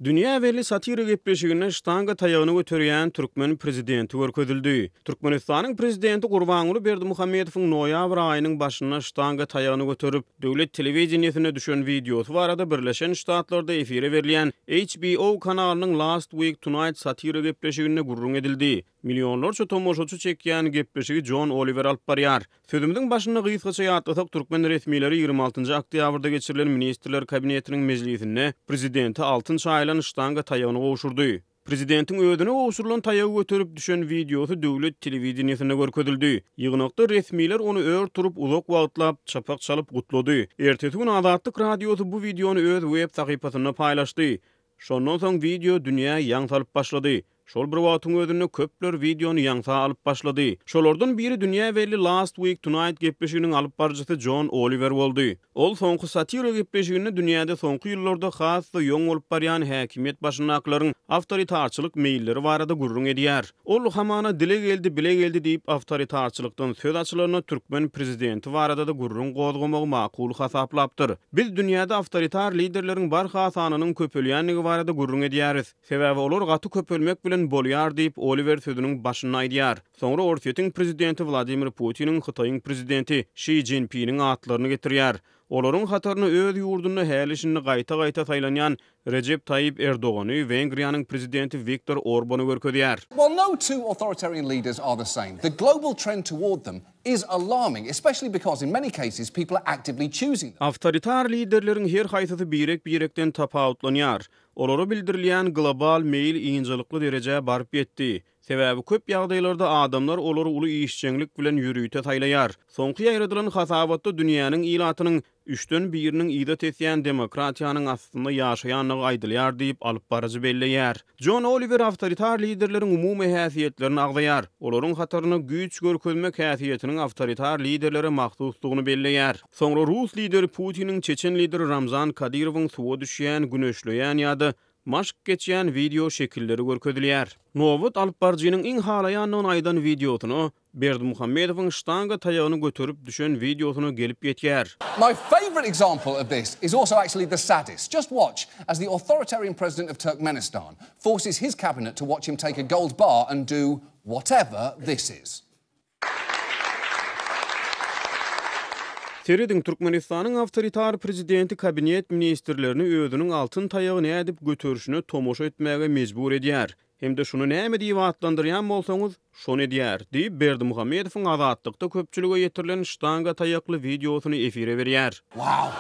Dünya belli satira gepleşigine ştanga taýagyny göterýän Türkmen prezidenti görkezildi. Türkmenistanyň prezidenti Gurbanuly Berdimuhammedowyň noýabr aýynyň başyna ştanga taýagyny göterip, döwlet telewizionyna düşen videosy barada Birleşen Ştatlarda efire berilýän HBO kanalynyň Last Week Tonight satira gepleşigine gurrun edildi. Milyonlarça tomoşaçy çekýän gepleşigi John Oliver alyp barýar. Sözümiziň başyna gysgaça ýatlasak, Türkmen resmiýetleri 26 oktýabrda geçirilen ministrler kabinetiniň mejlisinde prezidenti altynçy aýlan ştanga taýagyny gowşurdy. Prezidentiň ödüne gowşurulan taýagy göterip düşen videosy döwlet telewizionyna görkezildi. Ýygnakda resmiýetler onu ör turup uzak wagtlap çapak çalyp gutlady. Ertesi gün Azatlyk radiosy bu videony öz web sahypasyna paýlaşdy. Şondan soň video dünýä ýaňsalyp başlady. Şol bir wagtyň özünde köpler videony ýaňsa alyp başlady. Şolardan biri dünýä belli Last Week Tonight gepleşiginiň alyp barjysy John Oliver boldy. Ol soňky satira gepleşigini dünýäde soňky ýyllarda hasy ýoň bolup barýan häkimiýet başynaklaryň awtoritarçylyk meýilleri barada gurrun edýär. Ol hamana dile geldi, bile geldi diýip awtoritarçylykdan söz açylaryna Türkmen prezidenti barada da gurrun gozgamagy makul hasaplapdyr. Biz dünýäde awtoritar liderleriň bar hasanynyň köpelýänligi barada gurrun edýäris. Sebäbi olar gaty köpelmek bilen bolýar diýip Oliver sözüniň başyna aýdýar. Soňra Orsiýetiň prezidenti Vladimir Putiniň Hytaýyň prezidenti Xi Jinping'iň atlaryny getirýär. Olaryň hataryny öz ýurduna hälişini gaýta-gaýta saýlanýan Recep Tayyip Erdogany Wengriýanyň prezidenti Viktor Orbany görkezýär. Well, no two authoritarian leaders are the same. The global trend toward them is alarming, especially because in many cases people are actively choosing them. Awtoritar liderleriň her haýsysy birek-birekden tapawutlanýar. Olary bildirilýän global meýil ýyňjylykly derejä baryp ýetdi. Sebäbi köp ýagdaýlarda adamlar olary uly işçiňlik bilen ýürüýte saýlaýar. Soňky ýaýradylan hasabatda dünýäniň ilatynyň 3den 1-iniň iýdat etýän demokratiýanyň aslynda ýaşaýanlygy aýdylýar diýip alyp barajy belleýär. John Oliver awtoritar liderleriň umumy häsiýetlerini agdaýar. Olaryň hataryny güýç görkezmek häsiýetiniň awtoritar liderlere mahsuslygyny belleýär. Soňra Rus lideri Putiniň Çeçen lideri Ramzan Kadyrowyň suwa düşýän güneşleýän ýa-da maşk geçýän video şekilleri görkezilýär. Nowat alyp barjynyň iň halaýanyň aýdan videosyny Berdimuhammedowyň ştanga taýagyny göterip düşen videosyny gelip ýetýär. My favorite example of this is also actually the saddest. Just watch as the authoritarian president of Turkmenistan forces his cabinet to watch him take a gold bar and do whatever this is. Seredin Türkmenistanyň awtoritar prezidenti kabinet ministrlerini özüniň altyn taýagyny edip göterişine tomoşa etmäge mejbur edýär. Hem de şunu näme diýip atlandyrýan bolsaňyz, şonu edýär diýip Berdimuhammedowyň Azatlykda köpçülige ýetirilen ştanga taýakly videosyny efire berýär. Wow.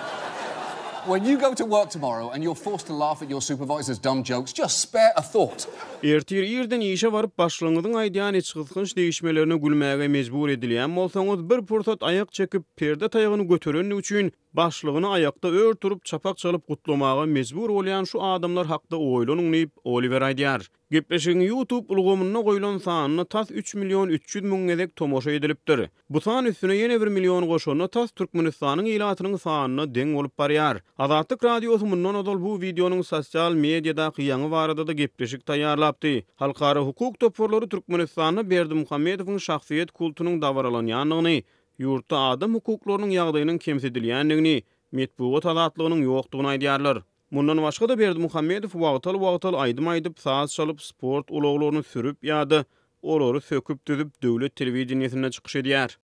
When you go to work tomorrow and you're forced to laugh at your supervisor's dumb jokes, just spare a thought. Ertir ýerden işe baryp başlaňyzyň aýdýan içgysgynç değişmelerine gülmäge mejbur edilýän bolsaňyz, bir pursat ayak çekip perde taýagyny göteren üçin başlygyny ayakda ör turup çapak çalyp gutlamaga mejbur bolýan şu adamlar hakda oýlanyň diýip Oliver aýdýar. Gepleşigiň YouTube ulgamyna goýulan sanyny tas 3 milyon 300 000 gezek tomoşa edilipdir. Bu san üstüne ýene 1 milyon goşuny tas Türkmenistanyň ilatynyň sanyna deň bolup barýar. Azatlyk radiosy mundan odal bu videonyň sosial mediada ýaňy barada da gepleşik taýýarlapdy. Halkara hukuk toporlary Türkmenistanyň Berdimuhammedowyň şahsiýet kultunyň dawralanýanlygyny, ýurtda adam hukuklarynyň ýagdaýynyň kemsedilýänligini, metbuat azatlygynyň ýokdugyny aýdýarlar. Mundan başga da Berdimuhammedow wagtal aýdym aýdyp saz çalyp sport ulaglaryny sürüp ýa-da olary söküp düzüp döwlet telewizionyna çykyş edýär.